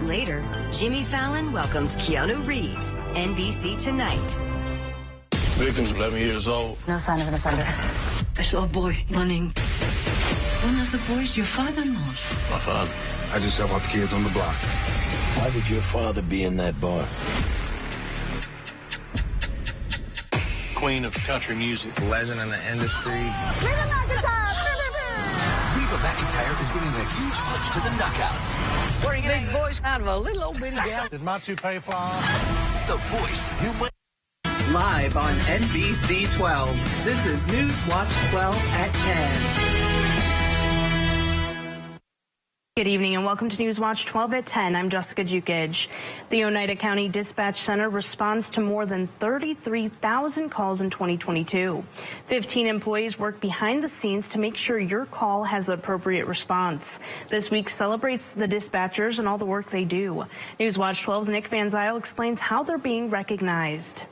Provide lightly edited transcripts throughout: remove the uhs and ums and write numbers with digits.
Later, Jimmy Fallon welcomes Keanu Reeves. NBC Tonight. Victim's 11 years old. No sign of an offender. I saw a boy running. One of the boys your father knows. My father. I just help out the kids on the block. Why would your father be in that bar? Queen of country music. Legend in the industry. Reba McEntire is winning a huge punch to the knockouts. Wearing big boys out of a little old bitty gal. Did my toupee fly? The Voice. Live on NBC 12. This is Newswatch 12 at 10. Good evening and welcome to Newswatch 12 at 10. I'm Jessica Jukich. The Oneida County Dispatch Center responds to more than 33,000 calls in 2022. 15 employees work behind the scenes to make sure your call has the appropriate response. This week celebrates the dispatchers and all the work they do. Newswatch 12's Nick Van Zyl explains how they're being recognized.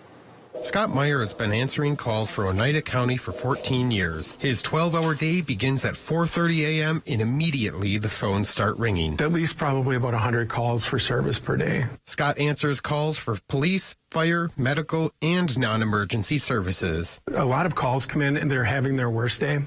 Scott Meyer has been answering calls for Oneida County for 14 years. His 12-hour day begins at 4:30 a.m. and immediately the phones start ringing. At least probably about 100 calls for service per day. Scott answers calls for police, fire, medical, and non-emergency services. A lot of calls come in and they're having their worst day.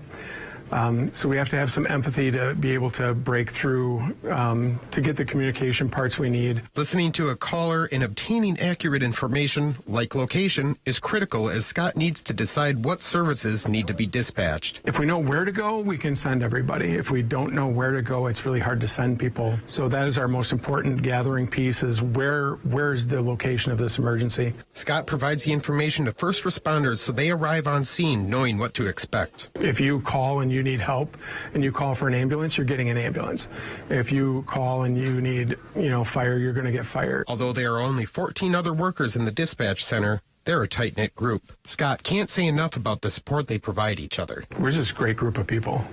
So we have to have some empathy to be able to break through, to get the communication parts we need. Listening to a caller and obtaining accurate information, like location, is critical as Scott needs to decide what services need to be dispatched. If we know where to go, we can send everybody. If we don't know where to go, it's really hard to send people. So that is our most important gathering piece, is where's the location of this emergency. Scott provides the information to first responders so they arrive on scene knowing what to expect. If you call and you need help and you call for an ambulance, you're getting an ambulance. If you call and you need, fire, you're going to get fired. Although there are only 14 other workers in the dispatch center, they're a tight-knit group. Scott can't say enough about the support they provide each other. We're just a great group of people.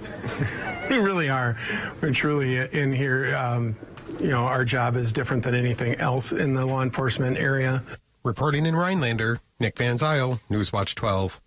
We really are. We're truly in here. Our job is different than anything else in the law enforcement area. Reporting in Rhinelander, Nick Van Zyl, Newswatch 12.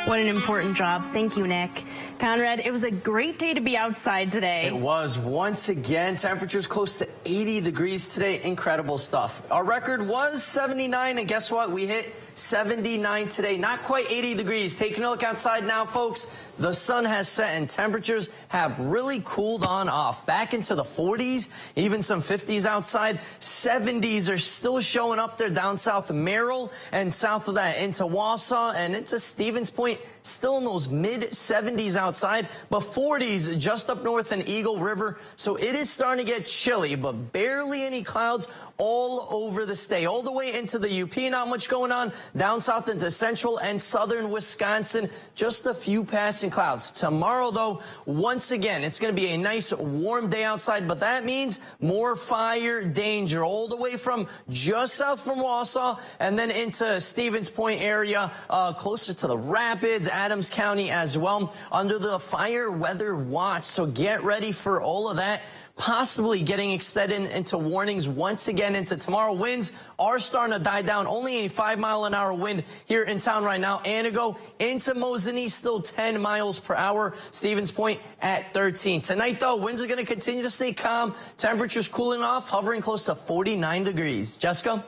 What an important job. Thank you, Nick. Conrad, it was a great day to be outside today. It was. Once again, temperatures close to 80 degrees today. Incredible stuff. Our record was 79, and guess what? We hit 79 today. Not quite 80 degrees. Taking a look outside now, folks. The sun has set and temperatures have really cooled on off. Back into the 40s, even some 50s outside. 70s are still showing up there down south of Merrill and south of that into Wausau and into Stevens Point. Still in those mid-70s outside, but 40s just up north in Eagle River. So it is starting to get chilly, but barely any clouds all over the state. All the way into the UP, not much going on. Down south into central and southern Wisconsin, just a few passing clouds. Tomorrow, though, once again, it's going to be a nice warm day outside, but that means more fire danger all the way from just south from Wausau and then into Stevens Point area, closer to the Rapids, Adams County as well, under the fire weather watch. So get ready for all of that. Possibly getting extended into warnings once again into tomorrow. Winds are starting to die down. Only a 5-mile-an-hour wind here in town right now. Antigo into Mosinee, still 10 miles per hour. Stevens Point at 13. Tonight, though, winds are going to continue to stay calm. Temperatures cooling off, hovering close to 49 degrees. Jessica?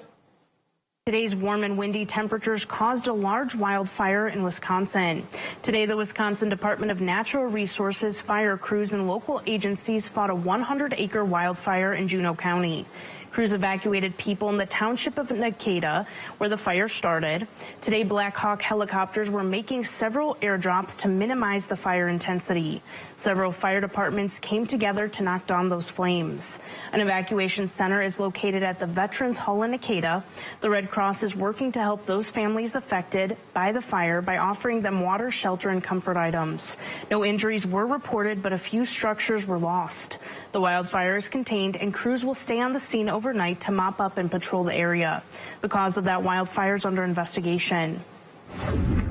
Today's warm and windy temperatures caused a large wildfire in Wisconsin. Today, the Wisconsin Department of Natural Resources, fire crews, and local agencies fought a 100-acre wildfire in Juneau County. Crews evacuated people in the township of Nakeda, where the fire started. Today, Black Hawk helicopters were making several airdrops to minimize the fire intensity. Several fire departments came together to knock down those flames. An evacuation center is located at the Veterans Hall in Nakeda. The Red Cross is working to help those families affected by the fire by offering them water, shelter, and comfort items. No injuries were reported, but a few structures were lost. The wildfire is contained, and crews will stay on the scene overnight to mop up and patrol the area. The cause of that wildfire is under investigation.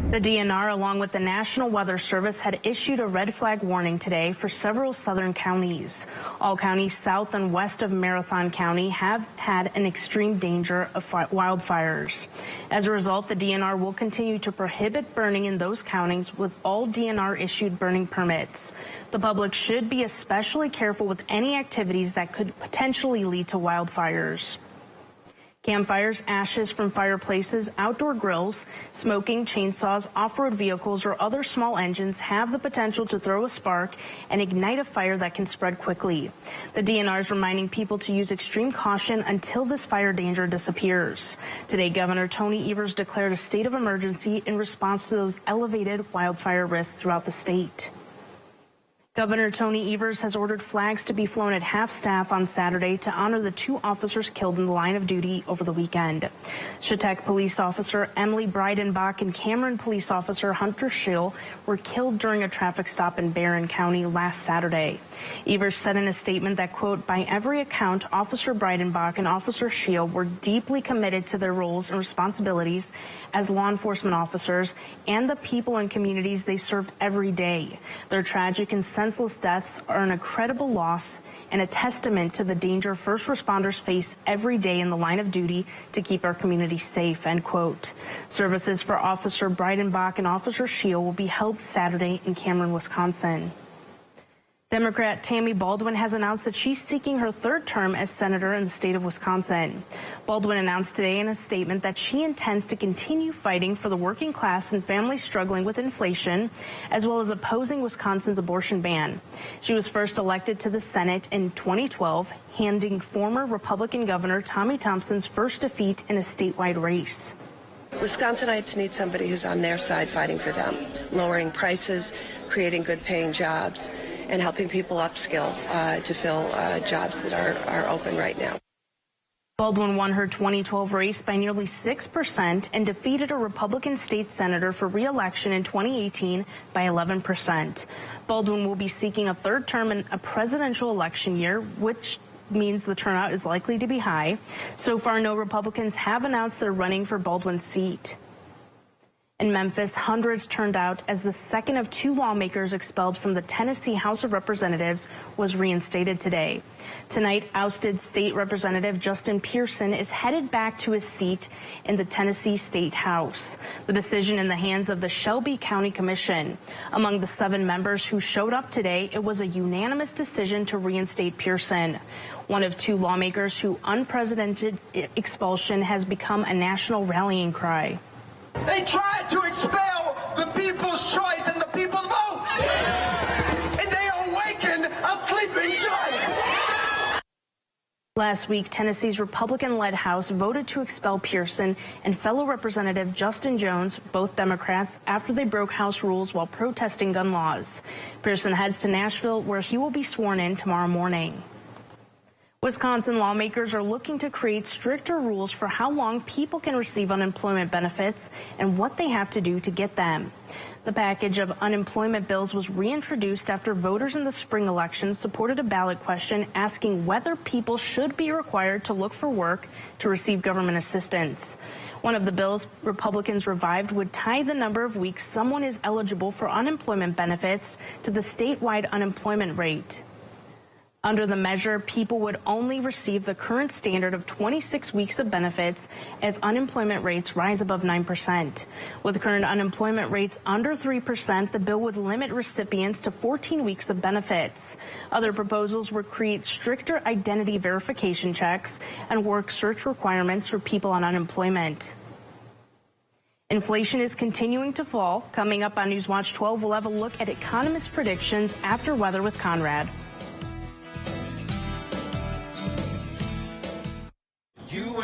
The DNR, along with the National Weather Service, had issued a red flag warning today for several southern counties. All counties south and west of Marathon County have had an extreme danger of wildfires. As a result, the DNR will continue to prohibit burning in those counties with all DNR-issued burning permits. The public should be especially careful with any activities that could potentially lead to wildfires. Campfires, ashes from fireplaces, outdoor grills, smoking, chainsaws, off-road vehicles, or other small engines have the potential to throw a spark and ignite a fire that can spread quickly. The DNR is reminding people to use extreme caution until this fire danger disappears. Today, Governor Tony Evers declared a state of emergency in response to those elevated wildfire risks throughout the state. Governor Tony Evers has ordered flags to be flown at half-staff on Saturday to honor the 2 officers killed in the line of duty over the weekend. Chautauqua police officer Emily Breidenbach and Cameron police officer Hunter Schill were killed during a traffic stop in Barron County last Saturday. Evers said in a statement that, quote, by every account, Officer Breidenbach and Officer Schill were deeply committed to their roles and responsibilities as law enforcement officers and the people and communities they served every day. Their tragic and senseless deaths are an incredible loss and a testament to the danger first responders face every day in the line of duty to keep our community safe, end quote. Services for Officer Breidenbach and Officer Schill will be held Saturday in Cameron, Wisconsin. Democrat Tammy Baldwin has announced that she's seeking her 3rd term as senator in the state of Wisconsin. Baldwin announced today in a statement that she intends to continue fighting for the working class and families struggling with inflation, as well as opposing Wisconsin's abortion ban. She was first elected to the Senate in 2012, handing former Republican Governor Tommy Thompson's first defeat in a statewide race. Wisconsinites need somebody who's on their side fighting for them, lowering prices, creating good-paying jobs, and helping people upskill to fill jobs that are open right now. Baldwin won her 2012 race by nearly 6% and defeated a Republican state senator for re-election in 2018 by 11%. Baldwin will be seeking a 3rd term in a presidential election year, which means the turnout is likely to be high. So far, no Republicans have announced they're running for Baldwin's seat. In Memphis, hundreds turned out as the second of 2 lawmakers expelled from the Tennessee House of Representatives was reinstated today. Tonight, ousted State Representative Justin Pearson is headed back to his seat in the Tennessee State House. The decision in the hands of the Shelby County Commission. Among the 7 members who showed up today, it was a unanimous decision to reinstate Pearson. One of 2 lawmakers whose unprecedented expulsion has become a national rallying cry. They tried to expel the people's choice and the people's vote. And they awakened a sleeping giant. Last week, Tennessee's Republican-led House voted to expel Pearson and fellow Representative Justin Jones, both Democrats, after they broke House rules while protesting gun laws. Pearson heads to Nashville, where he will be sworn in tomorrow morning. Wisconsin lawmakers are looking to create stricter rules for how long people can receive unemployment benefits and what they have to do to get them. The package of unemployment bills was reintroduced after voters in the spring election supported a ballot question asking whether people should be required to look for work to receive government assistance. One of the bills Republicans revived would tie the number of weeks someone is eligible for unemployment benefits to the statewide unemployment rate. Under the measure, people would only receive the current standard of 26 weeks of benefits if unemployment rates rise above 9%. With current unemployment rates under 3%, the bill would limit recipients to 14 weeks of benefits. Other proposals would create stricter identity verification checks and work search requirements for people on unemployment. Inflation is continuing to fall. Coming up on Newswatch 12, we'll have a look at economist predictions after weather with Conrad.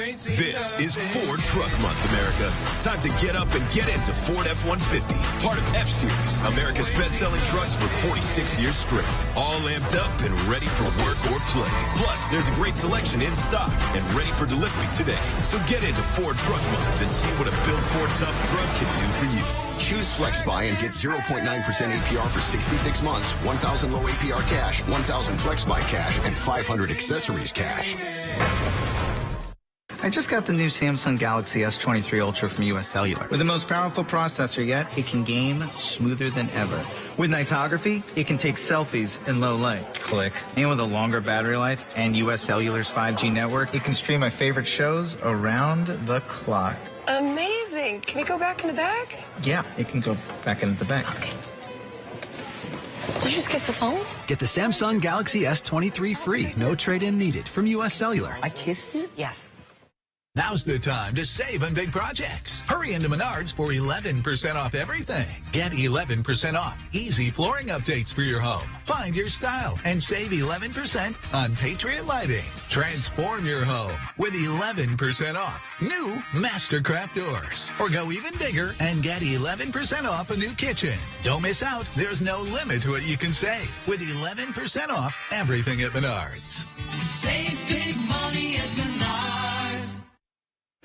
This is Ford Truck Month, America. Time to get up and get into Ford F-150, part of F-Series, America's best-selling trucks for 46 years straight. All amped up and ready for work or play. Plus, there's a great selection in stock and ready for delivery today. So get into Ford Truck Month and see what a built Ford tough truck can do for you. Choose FlexBuy and get 0.9% APR for 66 months, 1,000 low APR cash, 1,000 FlexBuy cash, and 500 accessories cash. I just got the new Samsung Galaxy S23 Ultra from US Cellular. With the most powerful processor yet, it can game smoother than ever. With nightography, it can take selfies in low light. Click. And with a longer battery life and US Cellular's 5G network, it can stream my favorite shows around the clock. Amazing. Can you go back in the back? Yeah, it can go back into the back. Okay. Did you just kiss the phone? Get the Samsung Galaxy S23 free. No trade-in needed from US Cellular. I kissed it? Yes. Now's the time to save on big projects. Hurry into Menards for 11% off everything. Get 11% off easy flooring updates for your home. Find your style and save 11% on Patriot Lighting. Transform your home with 11% off new Mastercraft doors. Or go even bigger and get 11% off a new kitchen. Don't miss out. There's no limit to what you can save with 11% off everything at Menards. Save big money at Menards.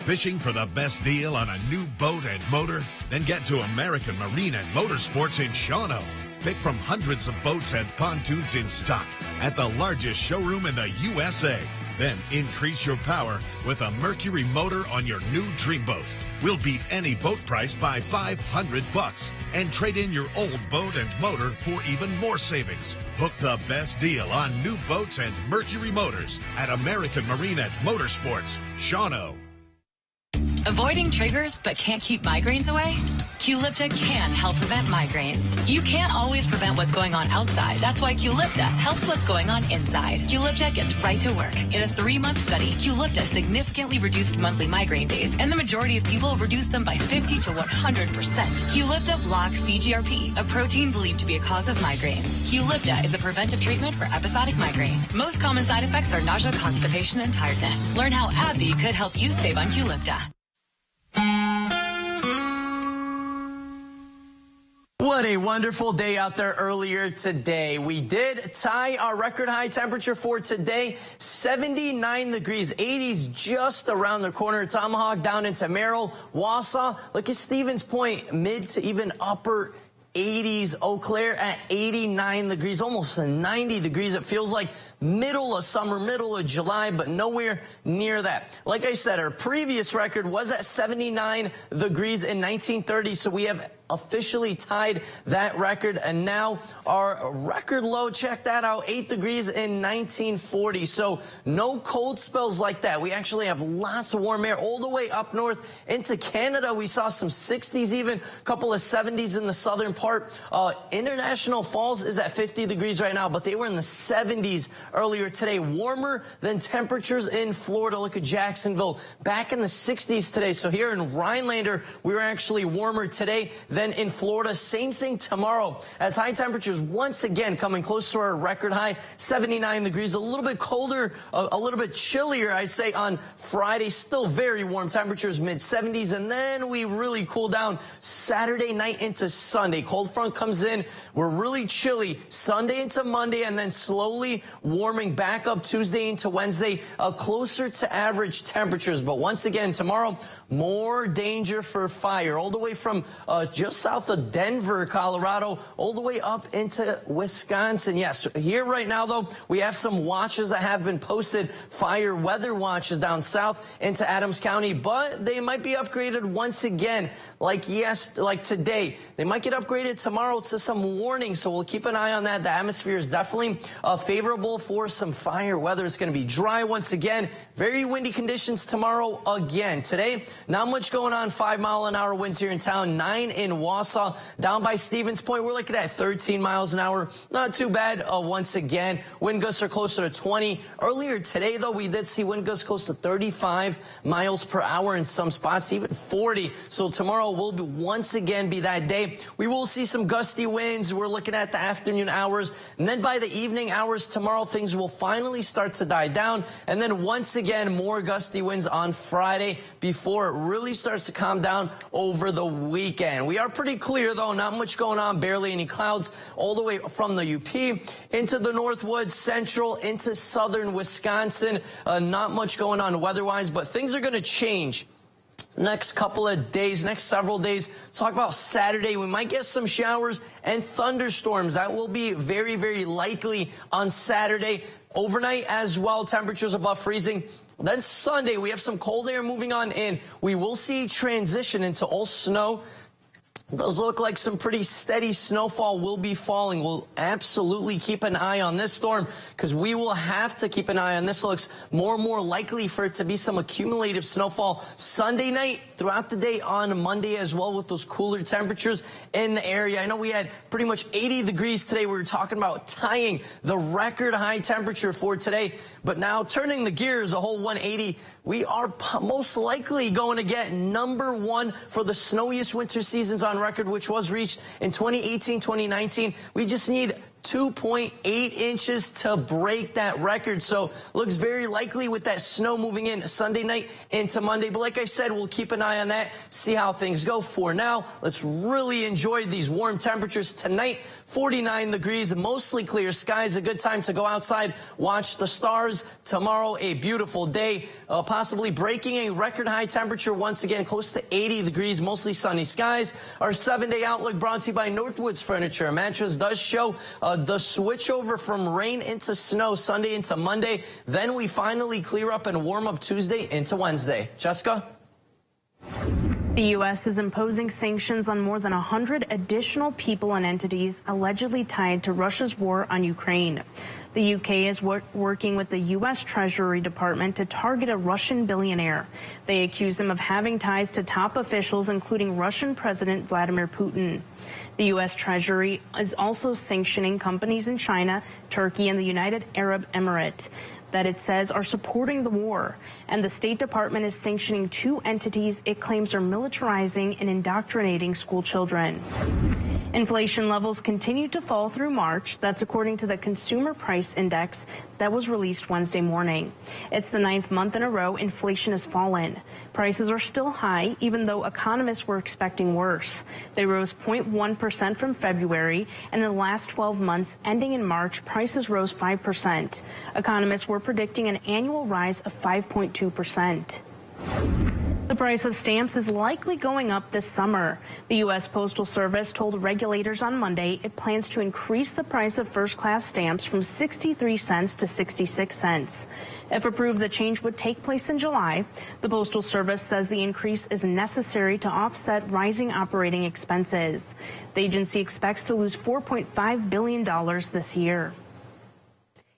Fishing for the best deal on a new boat and motor? Then get to American Marine and Motorsports in Shawano. Pick from hundreds of boats and pontoons in stock at the largest showroom in the USA. Then increase your power with a Mercury motor on your new dream boat. We'll beat any boat price by $500 and trade in your old boat and motor for even more savings. Book the best deal on new boats and Mercury motors at American Marine and Motorsports, Shawano. Avoiding triggers but can't keep migraines away? Qlipta can help prevent migraines. You can't always prevent what's going on outside. That's why Qlipta helps what's going on inside. Qlipta gets right to work. In a 3-month study, Qlipta significantly reduced monthly migraine days, and the majority of people reduced them by 50 to 100%. Qlipta blocks CGRP, a protein believed to be a cause of migraines. Qlipta is a preventive treatment for episodic migraine. Most common side effects are nausea, constipation, and tiredness. Learn how AbbVie could help you save on Qlipta. What a wonderful day out there earlier today. We did tie our record high temperature for today, 79 degrees, 80s just around the corner. Tomahawk down into Merrill, Wausau. Look at Stevens Point, mid to even upper 80s. Eau Claire at 89 degrees, almost 90 degrees. It feels like middle of summer, middle of July, but nowhere near that. Like I said, our previous record was at 79 degrees in 1930, so we have officially tied that record, and now our record low, check that out, 8 degrees in 1940. So no cold spells like that. We actually have lots of warm air all the way up north into Canada. We saw some 60s, even a couple of 70s in the southern part. International Falls is at 50 degrees right now, but they were in the 70s earlier today. Warmer than temperatures in Florida. Look at Jacksonville, back in the 60s today. So here in Rhinelander, we were actually warmer today than in Florida. Same thing tomorrow, as high temperatures once again coming close to our record high, 79 degrees. A little bit colder, a little bit chillier, I'd say, on Friday. Still very warm temperatures, mid-70s, and then we really cool down Saturday night into Sunday. Cold front comes in. We're really chilly Sunday into Monday, and then slowly warming back up Tuesday into Wednesday, closer to average temperatures. But once again, tomorrow, more danger for fire, all the way from just south of Denver, Colorado, all the way up into Wisconsin. Yes, here right now, though, we have some watches that have been posted, fire weather watches down south into Adams County, but they might be upgraded once again. Like today, they might get upgraded tomorrow to some warnings, so we'll keep an eye on that. The atmosphere is definitely favorable for some fire weather. It's going to be dry once again. Very windy conditions tomorrow again. Today, not much going on. 5-mile-an-hour winds here in town, 9 in Wausau. Down by Stevens Point, we're looking at 13 miles an hour. Not too bad once again. Wind gusts are closer to 20. Earlier today, though, we did see wind gusts close to 35 miles per hour in some spots, even 40. So tomorrow will once again be that day. We will see some gusty winds. We're looking at the afternoon hours. And then by the evening hours tomorrow, things will finally start to die down. And then once again, more gusty winds on Friday before it really starts to calm down over the weekend. We are pretty clear, though. Not much going on. Barely any clouds all the way from the UP into the Northwoods, Central, into southern Wisconsin. Not much going on weather-wise, but things are going to change next couple of days, next several days. Let's talk about Saturday. We might get some showers and thunderstorms. That will be very, very likely on Saturday. Overnight as well, temperatures above freezing. Then Sunday, we have some cold air moving on in. We will see transition into all snow. It does look like some pretty steady snowfall will be falling. We'll absolutely keep an eye on this storm because we will have to keep an eye on this. It looks more and more likely for it to be some accumulative snowfall Sunday night, throughout the day on Monday as well, with those cooler temperatures in the area. I know we had pretty much 80 degrees today. We were talking about tying the record high temperature for today, but now turning the gears a whole 180. We are most likely going to get #1 for the snowiest winter seasons on record, which was reached in 2018, 2019. We just need 2.8 inches to break that record. So looks very likely with that snow moving in Sunday night into Monday. But like I said, we'll keep an eye on that, see how things go. For now, let's really enjoy these warm temperatures tonight. 49 degrees, mostly clear skies. A good time to go outside, watch the stars. Tomorrow, a beautiful day, possibly breaking a record high temperature once again, close to 80 degrees, mostly sunny skies. Our 7-day outlook brought to you by Northwoods Furniture. A mattress does show the switch over from rain into snow Sunday into Monday. Then we finally clear up and warm up Tuesday into Wednesday. Jessica? The U.S. is imposing sanctions on more than 100 additional people and entities allegedly tied to Russia's war on Ukraine. The U.K. is working with the U.S. Treasury Department to target a Russian billionaire. They accuse him of having ties to top officials, including Russian President Vladimir Putin. The U.S. Treasury is also sanctioning companies in China, Turkey, and the United Arab Emirates that it says are supporting the war. And the State Department is sanctioning 2 entities it claims are militarizing and indoctrinating school children. Inflation levels continued to fall through March. That's according to the Consumer Price Index that was released Wednesday morning. It's the 9th month in a row inflation has fallen. Prices are still high, even though economists were expecting worse. They rose 0.1% from February, and in the last 12 months, ending in March, prices rose 5%. Economists were predicting an annual rise of 5.2%. The price of stamps is likely going up this summer. The U.S. Postal Service told regulators on Monday it plans to increase the price of first-class stamps from 63 cents to 66 cents. If approved, the change would take place in July. The Postal Service says the increase is necessary to offset rising operating expenses. The agency expects to lose $4.5 billion this year.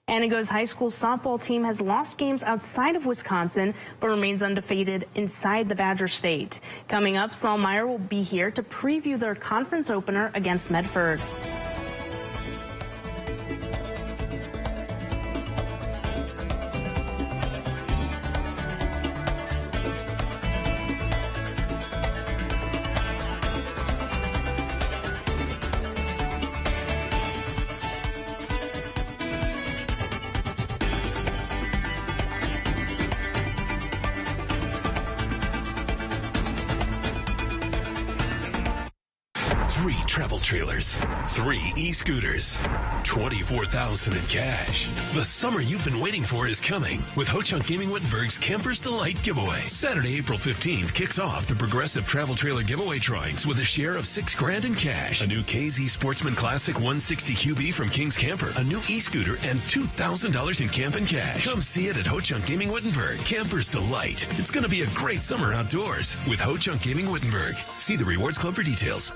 Antigo's high school softball team has lost games outside of Wisconsin, but remains undefeated inside the Badger State. Coming up, Saul Meyer will be here to preview their conference opener against Medford. Travel trailers, 3 e-scooters, $24,000 in cash. The summer you've been waiting for is coming with Ho-Chunk Gaming Wittenberg's Campers Delight giveaway. Saturday, April 15th kicks off the Progressive Travel Trailer giveaway drawings with a share of $6,000 in cash, a new KZ Sportsman Classic 160 QB from King's Camper, a new e-scooter, and $2,000 in camp and cash. Come see it at Ho-Chunk Gaming Wittenberg. Campers Delight. It's going to be a great summer outdoors with Ho-Chunk Gaming Wittenberg. See the Rewards Club for details.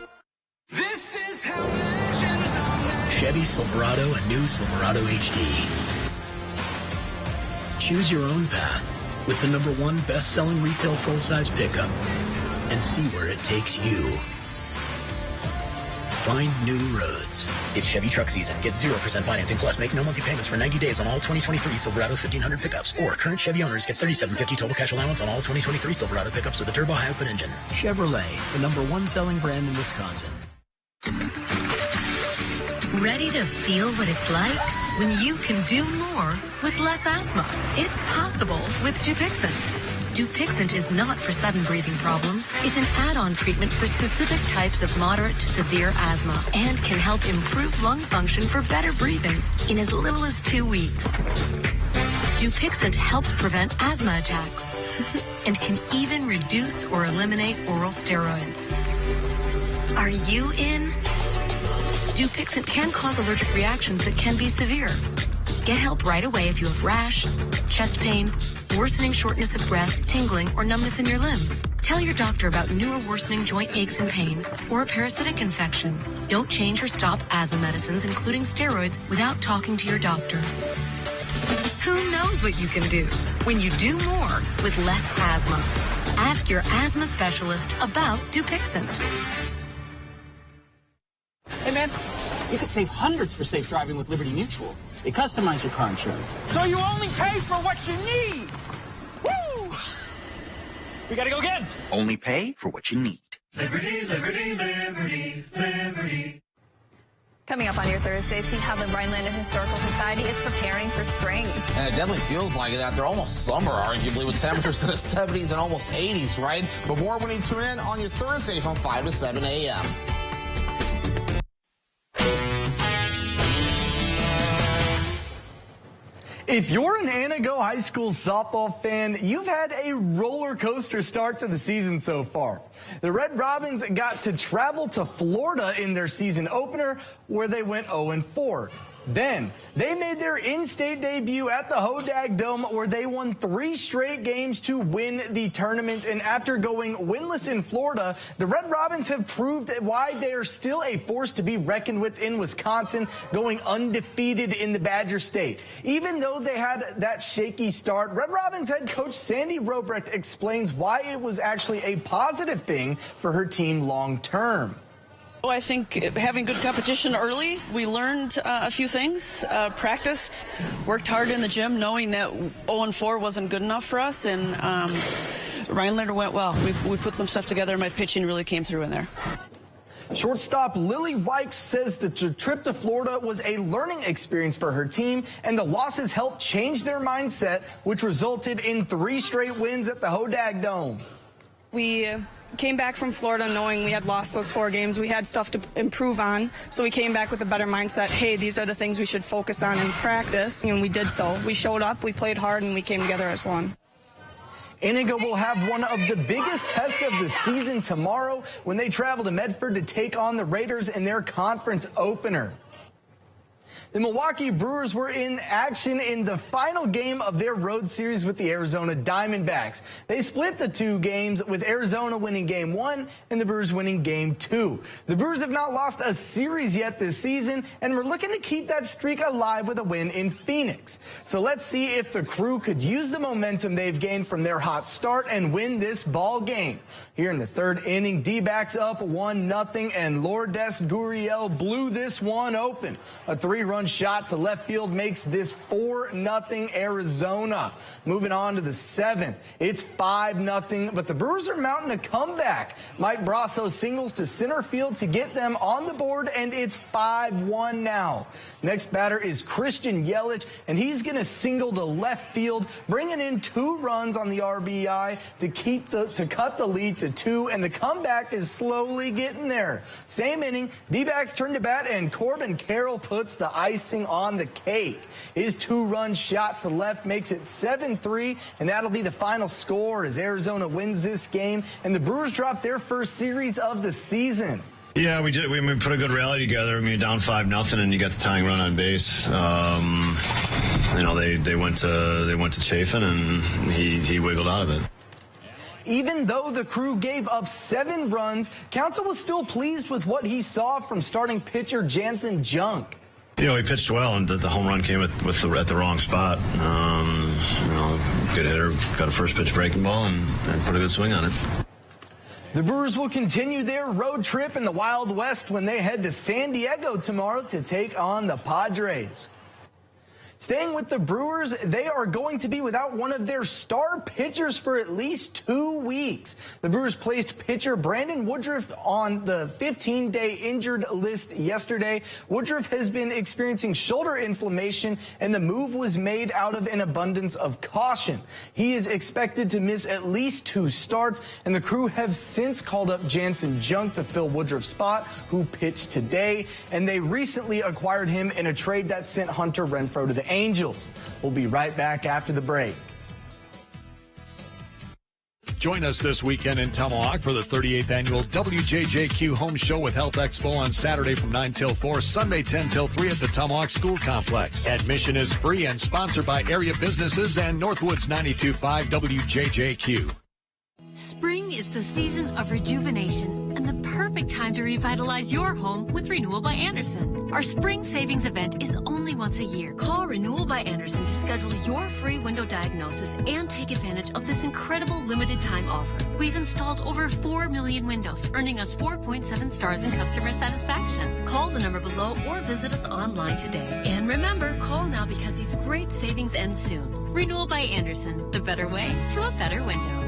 This is how legends are made. Chevy Silverado and new Silverado HD. Choose your own path with the #1 best-selling retail full-size pickup and see where it takes you. Find new roads. It's Chevy truck season. Get 0% financing plus make no monthly payments for 90 days on all 2023 Silverado 1500 pickups. Or current Chevy owners get $3,750 total cash allowance on all 2023 Silverado pickups with a turbo high-output engine. Chevrolet, the #1 selling brand in Wisconsin. Ready to feel what it's like when you can do more with less asthma? It's possible with Dupixent. Dupixent is not for sudden breathing problems. It's an add-on treatment for specific types of moderate to severe asthma and can help improve lung function for better breathing in as little as 2 weeks. Dupixent helps prevent asthma attacks and can even reduce or eliminate oral steroids. Are you in? Dupixent can cause allergic reactions that can be severe. Get help right away if you have rash, chest pain, worsening shortness of breath, tingling, or numbness in your limbs. Tell your doctor about new or worsening joint aches and pain or a parasitic infection. Don't change or stop asthma medicines, including steroids, without talking to your doctor. Who knows what you can do when you do more with less asthma? Ask your asthma specialist about Dupixent. Hey, man, you could save hundreds for safe driving with Liberty Mutual. They customize your car insurance. So you only pay for what you need. Woo! We gotta go again. Only pay for what you need. Liberty, liberty, liberty, liberty. Coming up on your Thursday, see how the Rhinelander Historical Society is preparing for spring. And it definitely feels like it out there. Almost summer, arguably, with temperatures in the 70s and almost 80s, right? But more when you tune in on your Thursday from 5 to 7 a.m. If you're an Anago High School softball fan, you've had a roller coaster start to the season so far. The Red Robins got to travel to Florida in their season opener, where they went 0-4. Then they made their in-state debut at the Hodag Dome, where they won 3 straight games to win the tournament. And after going winless in Florida, the Red Robins have proved why they are still a force to be reckoned with in Wisconsin, going undefeated in the Badger State. Even though they had that shaky start, Red Robins head coach Sandy Robrecht explains why it was actually a positive thing for her team long term. Well, I think having good competition early, we learned a few things, practiced, worked hard in the gym, knowing that 0-4 wasn't good enough for us, and Rhinelander went well. We put some stuff together, and my pitching really came through in there. Shortstop Lily Wykes says the trip to Florida was a learning experience for her team, and the losses helped change their mindset, which resulted in 3 straight wins at the Hodag Dome. We came back from Florida knowing we had lost those 4 games. We had stuff to improve on, so we came back with a better mindset. Hey, these are the things we should focus on in practice, and we did so. We showed up, we played hard, and we came together as one. Anago will have one of the biggest tests of the season tomorrow when they travel to Medford to take on the Raiders in their conference opener. The Milwaukee Brewers were in action in the final game of their road series with the Arizona Diamondbacks. They split the 2 games, with Arizona winning Game 1 and the Brewers winning Game 2. The Brewers have not lost a series yet this season, and we're looking to keep that streak alive with a win in Phoenix. So let's see if the Crew could use the momentum they've gained from their hot start and win this ball game. Here in the 3rd inning, D-backs up 1-0, and Lourdes Gurriel blew this one open. A 3-run shot to left field makes this 4-0 Arizona. Moving on to the 7th, it's 5-0, but the Brewers are mounting a comeback. Mike Brasso singles to center field to get them on the board, and it's 5-1 now. Next batter is Christian Yelich, and he's going to single to left field, bringing in 2 runs on the RBI to cut the lead to 2, and the comeback is slowly getting there. Same inning, D-backs turn to bat, and Corbin Carroll puts the icing on the cake. His 2-run shot to left makes it 7-3, and that'll be the final score as Arizona wins this game, and the Brewers drop their first series of the season. Yeah, we did. We put a good rally together. I mean, down 5-0, and you got the tying run on base. You know, they went to Chafin, and he wiggled out of it. Even though the Crew gave up 7 runs, Counsell was still pleased with what he saw from starting pitcher Jansen Junk. You know, he pitched well, and the home run came at the wrong spot. You know, good hitter, got a first pitch breaking ball, and put a good swing on it. The Brewers will continue their road trip in the Wild West when they head to San Diego tomorrow to take on the Padres. Staying with the Brewers, they are going to be without one of their star pitchers for at least 2 weeks. The Brewers placed pitcher Brandon Woodruff on the 15-day injured list yesterday. Woodruff has been experiencing shoulder inflammation, and the move was made out of an abundance of caution. He is expected to miss at least 2 starts, and the Crew have since called up Jansen Junk to fill Woodruff's spot, who pitched today, and they recently acquired him in a trade that sent Hunter Renfroe to the Angels. We'll be right back after the break. Join us this weekend in Tomahawk for the 38th annual WJJQ Home Show with Health Expo on Saturday from 9 till 4, Sunday 10 till 3 at the Tomahawk School Complex. Admission is free and sponsored by area businesses and Northwoods 92.5 WJJQ. Spring is the season of rejuvenation and the perfect time to revitalize your home with Renewal by Andersen. Our spring savings event is only once a year. Call Renewal by Andersen to schedule your free window diagnosis and take advantage of this incredible limited time offer. We've installed over 4 million windows, earning us 4.7 stars in customer satisfaction. Call the number below or visit us online today. And remember, call now because these great savings end soon. Renewal by Andersen, the better way to a better window.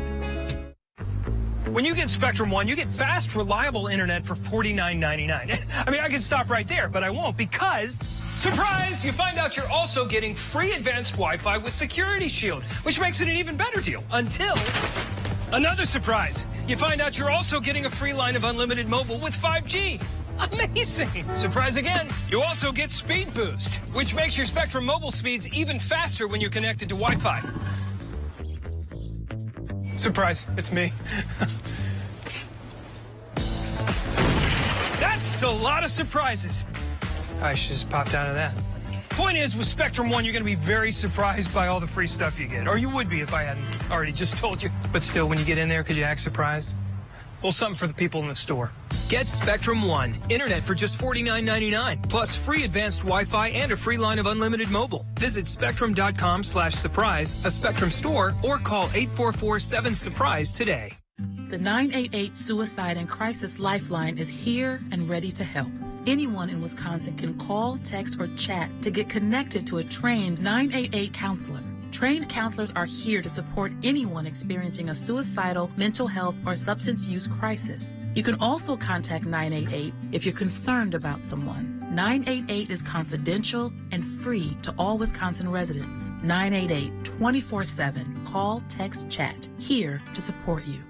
When you get Spectrum One, you get fast, reliable internet for $49.99. I mean, I could stop right there, but I won't because, surprise, you find out you're also getting free advanced Wi-Fi with Security Shield, which makes it an even better deal. Until another surprise, you find out you're also getting a free line of unlimited mobile with 5G. Amazing! Surprise again, you also get Speed Boost, which makes your Spectrum mobile speeds even faster when you're connected to Wi-Fi. Surprise, it's me. That's a lot of surprises. I should just popped out of that. Point is, with Spectrum One, you're going to be very surprised by all the free stuff you get. Or you would be if I hadn't already just told you. But still, when you get in there, could you act surprised? Well, something for the people in the store. Get Spectrum One. Internet for just $49.99. Plus free advanced Wi-Fi and a free line of unlimited mobile. Visit spectrum.com/surprise, a Spectrum store, or call 844-7-SURPRISE today. The 988 Suicide and Crisis Lifeline is here and ready to help. Anyone in Wisconsin can call, text, or chat to get connected to a trained 988 counselor. Trained counselors are here to support anyone experiencing a suicidal, mental health, or substance use crisis. You can also contact 988 if you're concerned about someone. 988 is confidential and free to all Wisconsin residents. 988 24/7. Call, text, chat. Here to support you.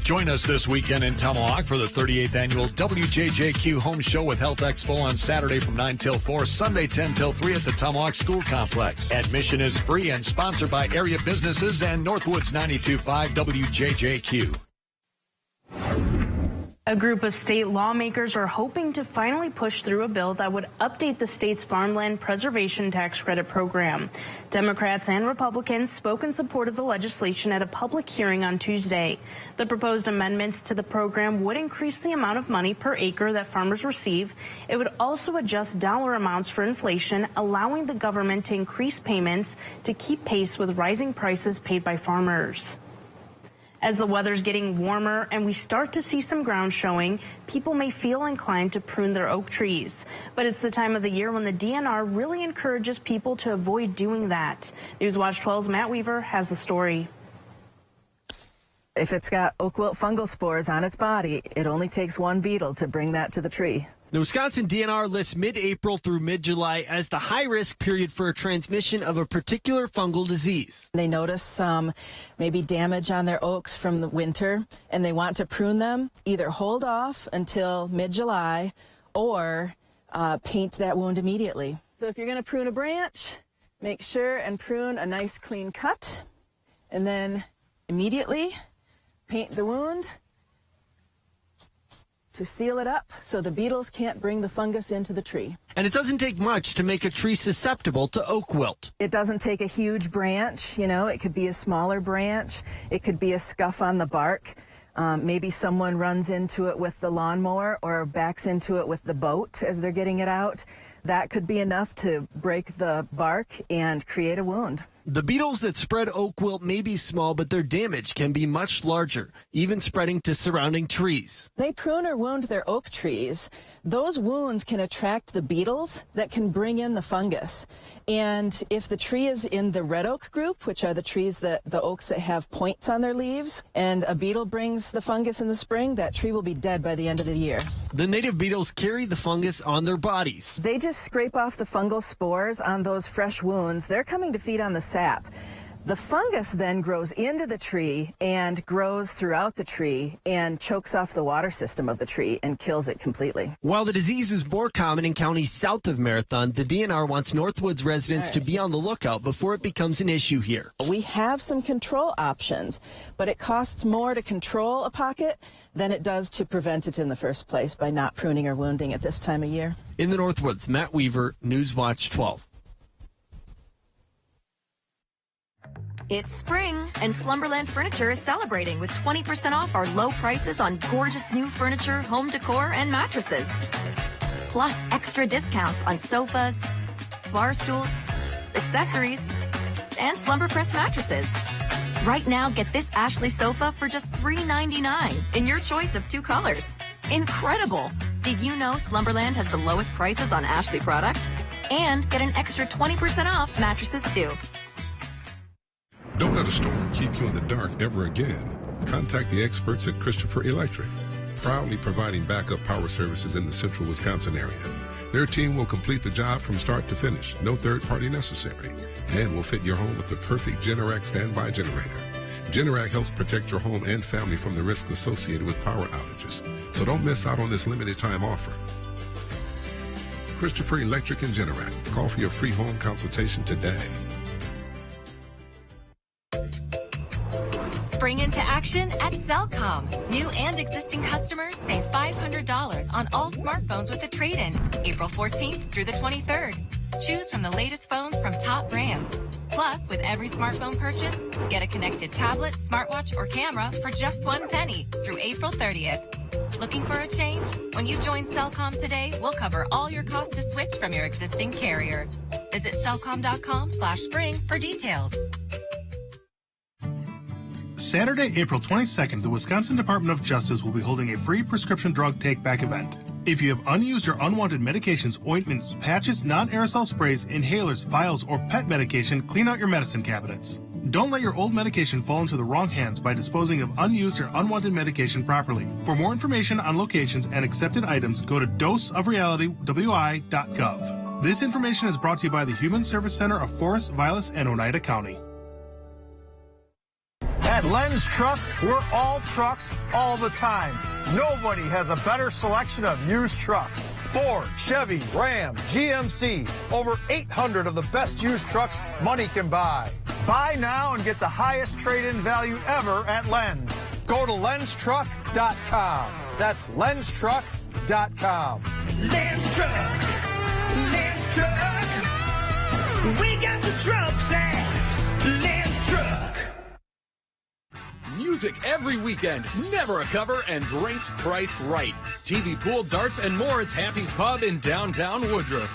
Join us this weekend in Tomahawk for the 38th annual WJJQ Home Show with Health Expo on Saturday from 9 till 4, Sunday 10 till 3 at the Tomahawk School Complex. Admission is free and sponsored by area businesses and Northwoods 92.5 WJJQ. A group of state lawmakers are hoping to finally push through a bill that would update the state's farmland preservation tax credit program. Democrats and Republicans spoke in support of the legislation at a public hearing on Tuesday. The proposed amendments to the program would increase the amount of money per acre that farmers receive. It would also adjust dollar amounts for inflation, allowing the government to increase payments to keep pace with rising prices paid by farmers. As the weather's getting warmer and we start to see some ground showing, people may feel inclined to prune their oak trees. But it's the time of the year when the DNR really encourages people to avoid doing that. Newswatch 12's Matt Weaver has the story. If it's got oak wilt fungal spores on its body, it only takes one beetle to bring that to the tree. The Wisconsin DNR lists mid-April through mid-July as the high-risk period for a transmission of a particular fungal disease. They notice some maybe damage on their oaks from the winter, and they want to prune them. Either hold off until mid-July or paint that wound immediately. So if you're going to prune a branch, make sure and prune a nice clean cut, and then immediately paint the wound to seal it up so the beetles can't bring the fungus into the tree. And it doesn't take much to make a tree susceptible to oak wilt. It doesn't take a huge branch, you know, it could be a smaller branch, it could be a scuff on the bark. Maybe someone runs into it with the lawnmower or backs into it with the boat as they're getting it out. That could be enough to break the bark and create a wound. The beetles that spread oak wilt may be small, but their damage can be much larger, even spreading to surrounding trees. They prune or wound their oak trees. Those wounds can attract the beetles that can bring in the fungus. And if the tree is in the red oak group, which are the trees the oaks that have points on their leaves, and a beetle brings the fungus in the spring, that tree will be dead by the end of the year. The native beetles carry the fungus on their bodies. They just scrape off the fungal spores on those fresh wounds. They're coming to feed on the sap. The fungus then grows into the tree and grows throughout the tree and chokes off the water system of the tree and kills it completely. While the disease is more common in counties south of Marathon, the DNR wants Northwoods residents to be on the lookout before it becomes an issue here. We have some control options, but it costs more to control a pocket than it does to prevent it in the first place by not pruning or wounding at this time of year. In the Northwoods, Matt Weaver, Newswatch 12. It's spring, and Slumberland Furniture is celebrating with 20% off our low prices on gorgeous new furniture, home decor, and mattresses. Plus extra discounts on sofas, bar stools, accessories, and Slumbercrest mattresses. Right now, get this Ashley sofa for just $3.99 in your choice of 2 colors. Incredible! Did you know Slumberland has the lowest prices on Ashley product? And get an extra 20% off mattresses, too. Don't let a storm keep you in the dark ever again. Contact the experts at Christopher Electric, proudly providing backup power services in the central Wisconsin area. Their team will complete the job from start to finish, no third party necessary, and will fit your home with the perfect Generac standby generator. Generac helps protect your home and family from the risks associated with power outages. So don't miss out on this limited time offer. Christopher Electric and Generac. Call for your free home consultation today. Spring into action at Cellcom. New and existing customers save $500 on all smartphones with a trade-in. April 14th through the 23rd. Choose from the latest phones from top brands. Plus, with every smartphone purchase, get a connected tablet, smartwatch, or camera for just $1 through April 30th. Looking for a change? When you join Cellcom today, we'll cover all your costs to switch from your existing carrier. Visit cellcom.com/spring for details. Saturday, April 22nd, the Wisconsin Department of Justice will be holding a free prescription drug take-back event. If you have unused or unwanted medications, ointments, patches, non-aerosol sprays, inhalers, vials, or pet medication, clean out your medicine cabinets. Don't let your old medication fall into the wrong hands by disposing of unused or unwanted medication properly. For more information on locations and accepted items, go to doseofrealitywi.gov. This information is brought to you by the Human Service Center of Forest, Vilas, and Oneida County. At Len's Truck, we're all trucks all the time. Nobody has a better selection of used trucks. Ford, Chevy, Ram, GMC, over 800 of the best used trucks money can buy. Buy now and get the highest trade-in value ever at Len's. Go to lenstruck.com. That's lenstruck.com. Len's Truck. Len's Truck. We got the trucks at Len's Truck. Music every weekend, never a cover, and drinks priced right. TV, pool, darts, and more. It's Happy's Pub in downtown Woodruff.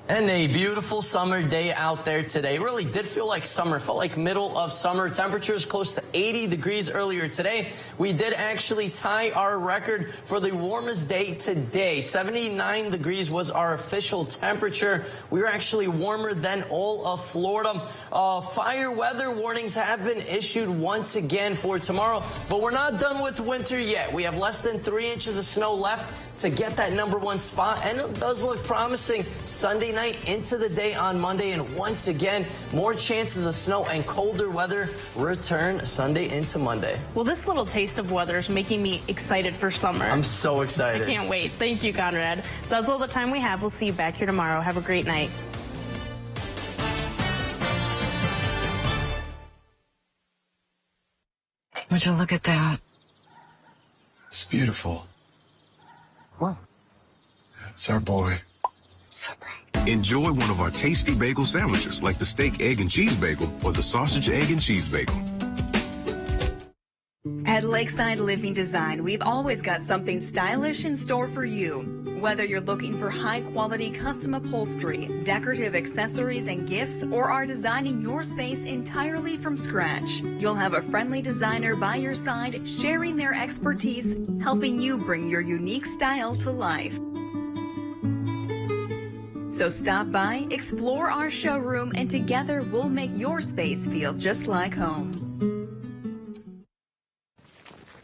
And a beautiful summer day out there today. Really did feel like summer. Felt like middle of summer. Temperatures close to 80 degrees earlier today. We did actually tie our record for the warmest day today. 79 degrees was our official temperature. We were actually warmer than all of Florida. Fire weather warnings have been issued once again for tomorrow, but we're not done with winter yet. We have less than 3 inches of snow left to get that #1 spot, and it does look promising Sunday night into the day on Monday. And once again, more chances of snow and colder weather return Sunday into Monday. Well, this little taste of weather is making me excited for summer. I'm so excited. I can't wait. Thank you, Conrad. That's all the time we have. We'll see you back here tomorrow. Have a great night. Would you look at that? It's beautiful. Whoa. That's our boy. So bright. Enjoy one of our tasty bagel sandwiches like the steak, egg, and cheese bagel or the sausage, egg, and cheese bagel. At Lakeside Living Design, we've always got something stylish in store for you. Whether you're looking for high-quality custom upholstery, decorative accessories and gifts, or are designing your space entirely from scratch, you'll have a friendly designer by your side sharing their expertise, helping you bring your unique style to life. So stop by, explore our showroom, and together we'll make your space feel just like home.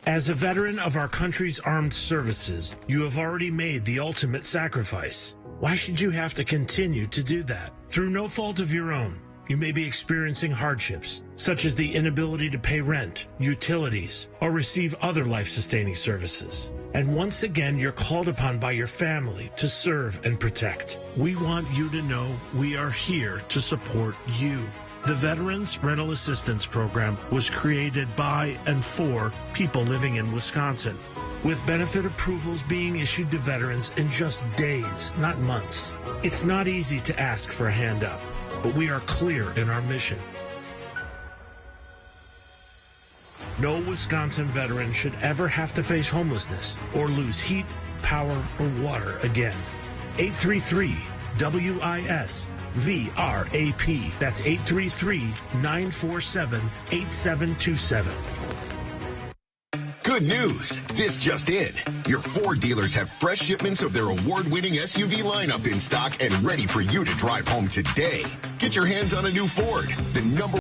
As a veteran of our country's armed services, you have already made the ultimate sacrifice. Why should you have to continue to do that? Through no fault of your own, You may be experiencing hardships, such as the inability to pay rent, utilities, or receive other life-sustaining services. And once again, you're called upon by your family to serve and protect. We want you to know we are here to support you. The Veterans Rental Assistance Program was created by and for people living in Wisconsin, with benefit approvals being issued to veterans in just days, not months. It's not easy to ask for a hand up, but we are clear in our mission. No Wisconsin veteran should ever have to face homelessness or lose heat, power, or water again. 833-WIS-VRAP. That's 833-947-8727. Good news. This just in. Your Ford dealers have fresh shipments of their award-winning SUV lineup in stock and ready for you to drive home today. Get your hands on a new Ford, the number